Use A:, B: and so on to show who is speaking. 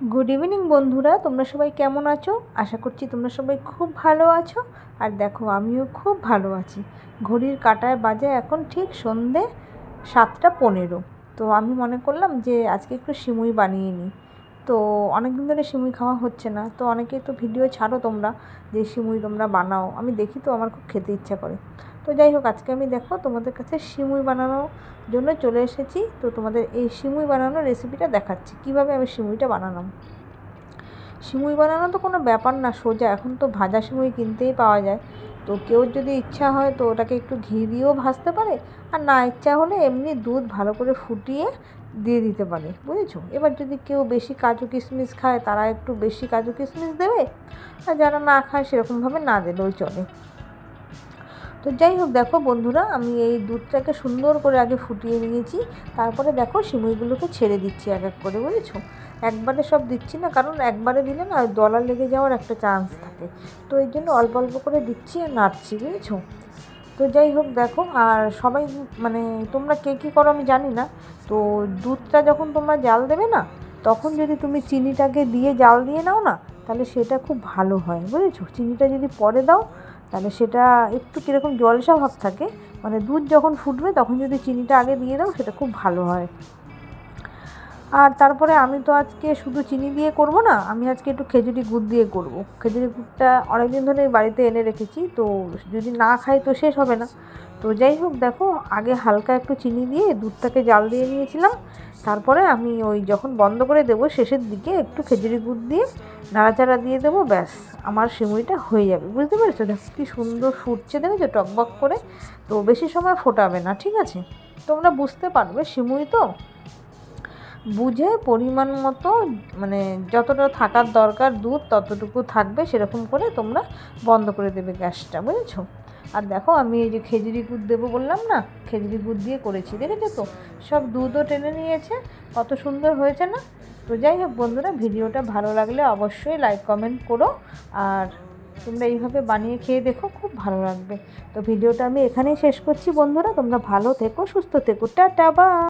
A: Good evening बंधुरा তোমরা সবাই কেমন আছো আশা করছি তোমরা সবাই খুব ভালো আছো আর দেখো আমিও খুব ভালো আছি। ঘড়ির কাঁটায় বাজে এখন ঠিক সন্ধে 7:15। তো আমি মনে করলাম যে আজকে একটু সিমুই বানিয়ে নিই। তো অনেক দিন ধরে সিমুই খাওয়া হচ্ছে না, তো অনেকেই তো ভিডিও ছাড়ো তোমরা যে সিমুই তোমরা বানাও, আমি দেখি তো আমার খুব খেতে ইচ্ছা করে। তো যাই হোক, আজকে আমি দেখো তোমাদের কাছে সিমুই বানানোর জন্য চলে এসেছি। তো তোমাদের এই সিমুই বানানোর রেসিপিটা দেখাচ্ছি কীভাবে আমি সিমুইটা বানালাম। সিমুই বানানো তো কোনো ব্যাপার না, সোজা। এখন তো ভাজা সিমুই কিনতেই পাওয়া যায়। তো কেউ যদি ইচ্ছা হয় তো ওটাকে একটু ঘি দিয়েও ভাজতে পারে, আর না ইচ্ছা হলে এমনি দুধ ভালো করে ফুটিয়ে দিয়ে দিতে পারে, বুঝেছো। এবার যদি কেউ বেশি কাজু কিশমিশ খায় তারা একটু বেশি কাজু কিশমিশ দেবে, আর যারা না খায় সেরকমভাবে না দিলেও চলে। তো যাই হোক, দেখো বন্ধুরা, আমি এই দুধটাকে সুন্দর করে আগে ফুটিয়ে নিয়েছি। তারপরে দেখো সিমুইগুলোকে ছেড়ে দিচ্ছি এক এক করে, বুঝেছো। একবারে সব দিচ্ছি না, কারণ একবারে দিলে না দলা লেগে যাওয়ার একটা চান্স থাকে। তো এই জন্য অল্প অল্প করে দিচ্ছি আর নাড়ছি, বুঝেছো। তো যাই হোক, দেখো, আর সবাই মানে তোমরা কে কী করো আমি জানি না। তো দুধটা যখন তোমরা জাল দেবে না, তখন যদি তুমি চিনিটাকে দিয়ে জাল দিয়ে নাও না, তাহলে সেটা খুব ভালো হয়, বুঝেছো। চিনিটা যদি পরে দাও তাহলে সেটা একটু কীরকম জলসা ভাব থাকে, মানে দুধ যখন ফুটবে তখন যদি চিনিটা আগে দিয়ে দাও সেটা খুব ভালো হয়। আর তারপরে আমি তো আজকে শুধু চিনি দিয়ে করব না, আমি আজকে একটু খেজুরি গুড় দিয়ে করব। খেজুরি গুড়টা অনেকদিন ধরে বাড়িতে এনে রেখেছি, তো যদি না খাই তো শেষ হবে না। তো যাই হোক, দেখো, আগে হালকা একটু চিনি দিয়ে দুধটাকে জাল দিয়ে নিয়েছিলাম। তারপরে আমি ওই যখন বন্ধ করে দেবো শেষের দিকে একটু খেজুরি গুড় দিয়ে নাড়াচাড়া দিয়ে দেবো, ব্যাস আমার সিমুইটা হয়ে যাবে। বুঝতে পেরেছো? দেখো কী সুন্দর ফুটছে, দেখেছো, টকবক করে। তো বেশি সময় ফোটাবে না, ঠিক আছে। তোমরা বুঝতে পারবে, সিমুই তো বুঝে পরিমাণ মতো, মানে যতটা থাকার দরকার দুধ ততটুকু থাকবে, সেরকম করে তোমরা বন্ধ করে দেবে গ্যাসটা, বুঝেছো। আর দেখো, আমি এই যে খেজুরি গুড় দেবো বললাম না, খেজুরি গুড় দিয়ে করেছি, দেখেছো তো সব দুধও টেনে নিয়েছে, কত সুন্দর হয়েছে না। তো যাই হোক বন্ধুরা, ভিডিওটা ভালো লাগলে অবশ্যই লাইক কমেন্ট করো, আর তোমরা এইভাবে বানিয়ে খেয়ে দেখো, খুব ভালো লাগবে। তো ভিডিওটা আমি এখানেই শেষ করছি বন্ধুরা, তোমরা ভালো থেকো, সুস্থ থেকো, টাটা, বাই।